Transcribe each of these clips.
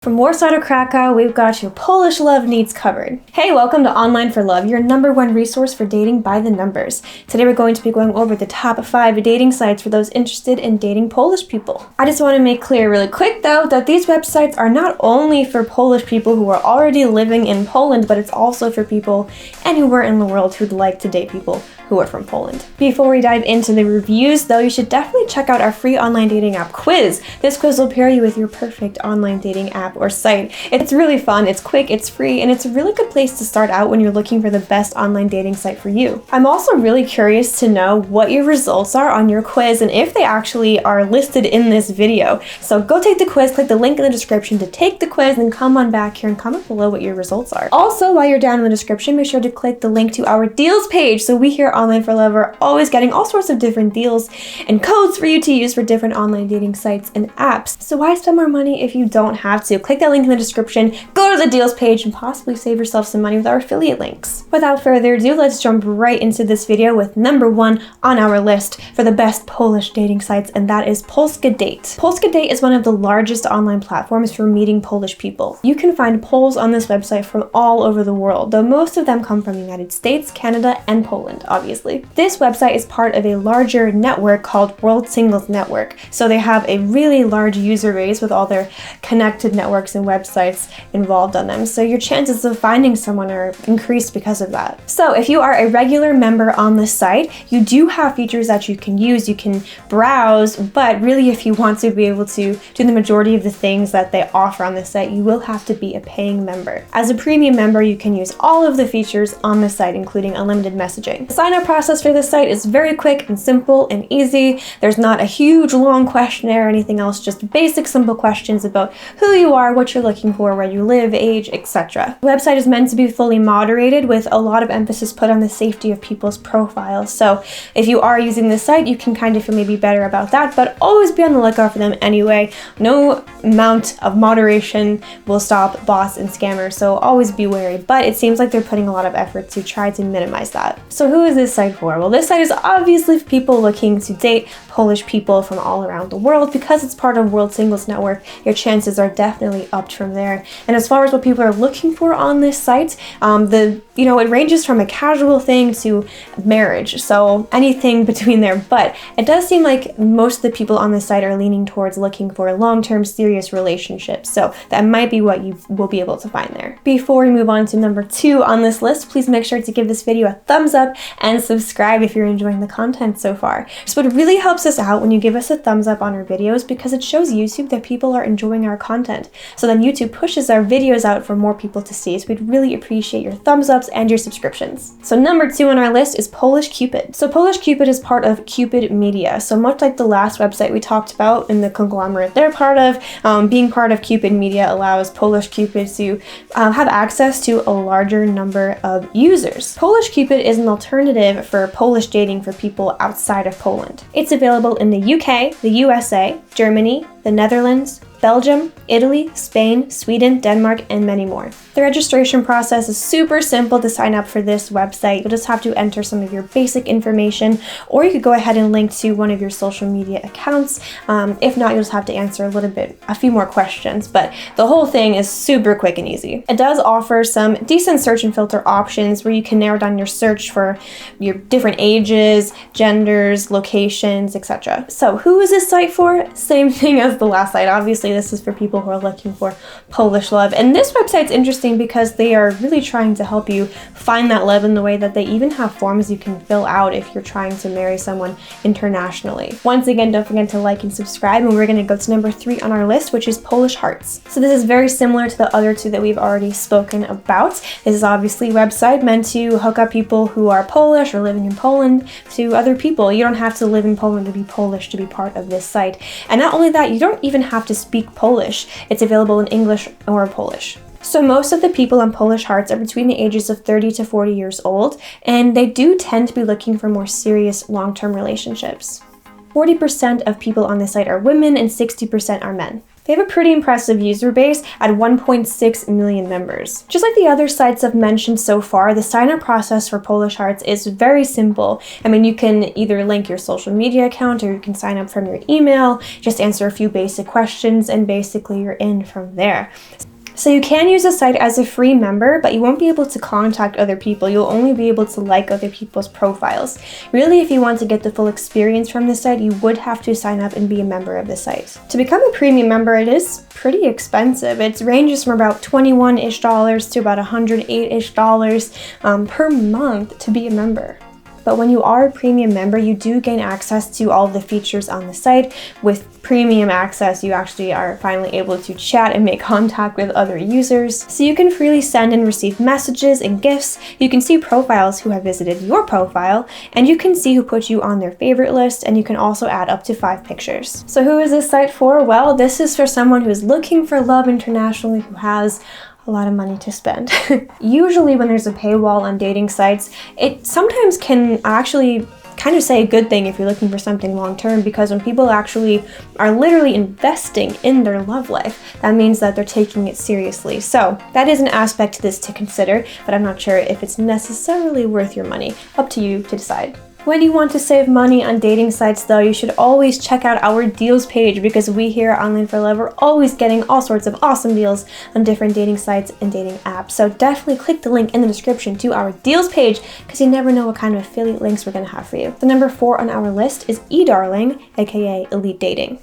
From Warsaw to Krakow, we've got your Polish love needs covered. Hey, welcome to Online for Love, your #1 resource for dating by the numbers. Today we're going to be going over the top 5 dating sites for those interested in dating Polish people. I just want to make clear really quick though that these websites are not only for Polish people who are already living in Poland, but it's also for people anywhere in the world who'd like to date people who are from Poland. Before we dive into the reviews though, you should definitely check out our free online dating app quiz. This quiz will pair you with your perfect online dating app or site. It's really fun, it's quick, it's free, and it's a really good place to start out when you're looking for the best online dating site for you. I'm also really curious to know what your results are on your quiz and if they actually are listed in this video. So go take the quiz, click the link in the description to take the quiz, and come on back here and comment below what your results are. Also, while you're down in the description, make sure to click the link to our deals page. So we here Online for Love are always getting all sorts of different deals and codes for you to use for different online dating sites and apps. So why spend more money if you don't have to? Click that link in the description, go to the deals page, and possibly save yourself some money with our affiliate links. Without further ado, let's jump right into this video with #1 on our list for the best Polish dating sites, and that is Polska Date. Polska Date is one of the largest online platforms for meeting Polish people. You can find Poles on this website from all over the world, though most of them come from the United States, Canada, and Poland, obviously. This website is part of a larger network called World Singles Network, so they have a really large user base with all their connected networks and websites involved on them, so your chances of finding someone are increased because of that. So if you are a regular member on the site, you do have features that you can use. You can browse, but really if you want to be able to do the majority of the things that they offer on the site, you will have to be a paying member. As a premium member, you can use all of the features on the site, including unlimited messaging. The sign-up process for this site is very quick and simple and easy. There's not a huge long questionnaire or anything else, just basic simple questions about who you are, what you're looking for, where you live, age, etc. The website is meant to be fully moderated with a lot of emphasis put on the safety of people's profiles. So if you are using this site, you can kind of feel maybe better about that, but always be on the lookout for them anyway. No amount of moderation will stop bots and scammers, so always be wary, but it seems like they're putting a lot of effort to try to minimize that. So who is this site for? Well, this site is obviously for people looking to date Polish people from all around the world. Because it's part of World Singles Network, your chances are definitely upped from there. And as far as what people are looking for on this site, it ranges from a casual thing to marriage, so anything between there. But it does seem like most of the people on this site are leaning towards looking for long-term serious relationships, so that might be what you will be able to find there. Before we move on to #2 on this list, please make sure to give this video a thumbs up and subscribe if you're enjoying the content so far. So it really helps us out when you give us a thumbs up on our videos, because it shows YouTube that people are enjoying our content. So then YouTube pushes our videos out for more people to see. So we'd really appreciate your thumbs ups and your subscriptions. So #2 on our list is Polish Cupid. So Polish Cupid is part of Cupid Media. So much like the last website we talked about in the conglomerate they're part of, being part of Cupid Media allows Polish Cupid to have access to a larger number of users. Polish Cupid is an alternative for Polish dating for people outside of Poland. It's available in the UK, the USA, Germany, the Netherlands, Belgium, Italy, Spain, Sweden, Denmark, and many more. The registration process is super simple to sign up for this website. You'll just have to enter some of your basic information, or you could go ahead and link to one of your social media accounts. If not, you'll just have to answer a few more questions, but the whole thing is super quick and easy. It does offer some decent search and filter options where you can narrow down your search for your different ages, genders, locations, etc. So who is this site for? Same thing as the last site. Obviously, this is for people who are looking for Polish love. And this website's interesting because they are really trying to help you find that love in the way that they even have forms you can fill out if you're trying to marry someone internationally. Once again, don't forget to like and subscribe, and we're going to go to #3 on our list, which is Polish Hearts. So this is very similar to the other two that we've already spoken about. This is obviously a website meant to hook up people who are Polish or living in Poland to other people. You don't have to live in Poland to be Polish to be part of this site. And not only that, you don't even have to speak Polish. It's available in English or Polish. So most of the people on Polish Hearts are between the ages of 30 to 40 years old, and they do tend to be looking for more serious long-term relationships. 40% of people on this site are women and 60% are men. They have a pretty impressive user base at 1.6 million members. Just like the other sites I've mentioned so far, the sign-up process for Polish Hearts is very simple. I mean, you can either link your social media account or you can sign up from your email, just answer a few basic questions, and basically you're in from there. So you can use the site as a free member, but you won't be able to contact other people. You'll only be able to like other people's profiles. Really, if you want to get the full experience from the site, you would have to sign up and be a member of the site. To become a premium member, it is pretty expensive. It ranges from about $21-ish to about $108-ish per month to be a member. But when you are a premium member, you do gain access to all of the features on the site. With premium access, you actually are finally able to chat and make contact with other users. So you can freely send and receive messages and gifts. You can see profiles who have visited your profile, and you can see who put you on their favorite list, and you can also add up to 5 pictures. So who is this site for? Well, this is for someone who is looking for love internationally, who has a lot of money to spend. Usually when there's a paywall on dating sites, it sometimes can actually kind of say a good thing if you're looking for something long term, because when people actually are literally investing in their love life, that means that they're taking it seriously. So that is an aspect to this to consider, but I'm not sure if it's necessarily worth your money. Up to you to decide. When you want to save money on dating sites though, you should always check out our deals page, because we here at Online for Love are always getting all sorts of awesome deals on different dating sites and dating apps. So definitely click the link in the description to our deals page, because you never know what kind of affiliate links we're going to have for you. The number 4 on our list is eDarling, aka Elite Dating.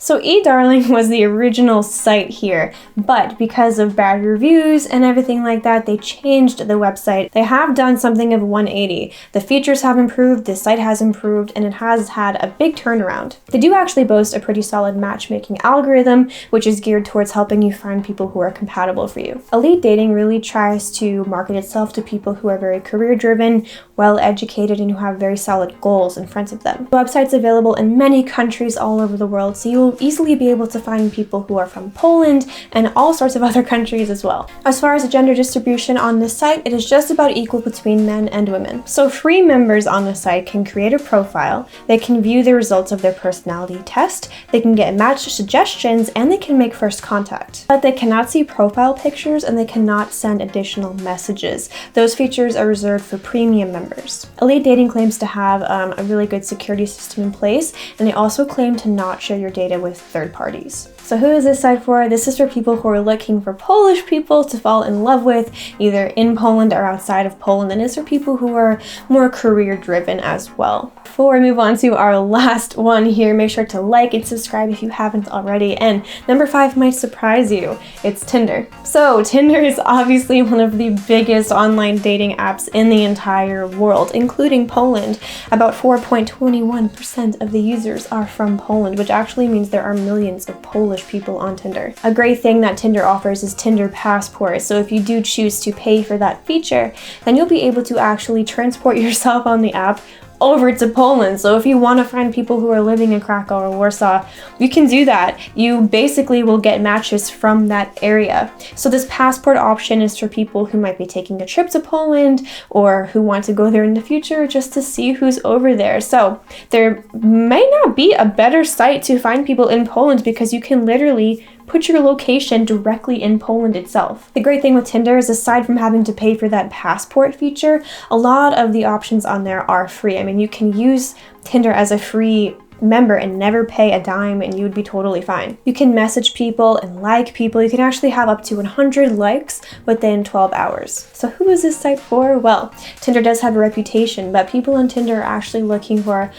So eDarling was the original site here, but because of bad reviews and everything like that, they changed the website. They have done something of 180. The features have improved, the site has improved, and it has had a big turnaround. They do actually boast a pretty solid matchmaking algorithm, which is geared towards helping you find people who are compatible for you. Elite Dating really tries to market itself to people who are very career-driven, well-educated, and who have very solid goals in front of them. The website's available in many countries all over the world, so you will easily be able to find people who are from Poland and all sorts of other countries as well. As far as the gender distribution on this site, it is just about equal between men and women. So free members on the site can create a profile, they can view the results of their personality test, they can get match suggestions, and they can make first contact. But they cannot see profile pictures and they cannot send additional messages. Those features are reserved for premium members. Elite Dating claims to have a really good security system in place, and they also claim to not share your data with third parties. So who is this site for? This is for people who are looking for Polish people to fall in love with, either in Poland or outside of Poland, and it's for people who are more career driven as well. Before we move on to our last one here, make sure to like and subscribe if you haven't already. And number 5 might surprise you. It's Tinder. So Tinder is obviously one of the biggest online dating apps in the entire world, including Poland. About 4.21% of the users are from Poland, which actually means there are millions of Polish people on Tinder. A great thing that Tinder offers is Tinder Passport. So if you do choose to pay for that feature, then you'll be able to actually transport yourself on the app over to Poland. So if you want to find people who are living in Krakow or Warsaw, you can do that. You basically will get matches from that area. So this passport option is for people who might be taking a trip to Poland or who want to go there in the future just to see who's over there. So there may not be a better site to find people in Poland, because you can literally put your location directly in Poland itself. The great thing with Tinder is, aside from having to pay for that passport feature, a lot of the options on there are free. I mean, you can use Tinder as a free member and never pay a dime, and you would be totally fine. You can message people and like people. You can actually have up to 100 likes within 12 hours. So who is this site for? Well, Tinder does have a reputation, but people on Tinder are actually looking for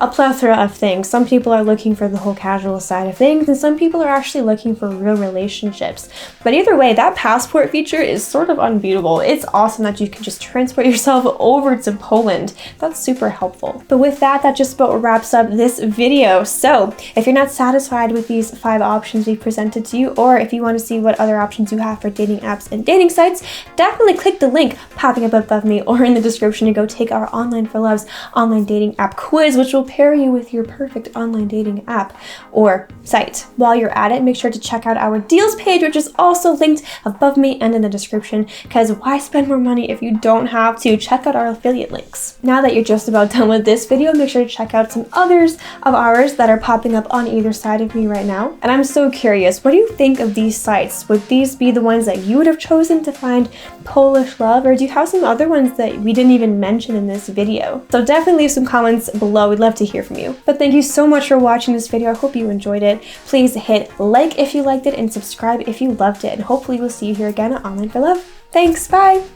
a plethora of things. Some people are looking for the whole casual side of things, and some people are actually looking for real relationships. But either way, that passport feature is sort of unbeatable. It's awesome that you can just transport yourself over to Poland. That's super helpful. But with that, that just about wraps up this video. So if you're not satisfied with these 5 options we presented to you, or if you want to see what other options you have for dating apps and dating sites, definitely click the link popping up above me or in the description to go take our Online for Love's online dating app quiz, which will pair you with your perfect online dating app or site. While you're at it, make sure to check out our deals page, which is also linked above me and in the description, because why spend more money if you don't have to? Check out our affiliate links. Now that you're just about done with this video, make sure to check out some others of ours that are popping up on either side of me right now. And I'm so curious, what do you think of these sites? Would these be the ones that you would have chosen to find Polish love, or do you have some other ones that we didn't even mention in this video? So definitely leave some comments below. We'd love to hear from you. But thank you so much for watching this video. I hope you enjoyed it. Please hit like if you liked it and subscribe if you loved it. And hopefully we'll see you here again at Online for Love. Thanks, bye!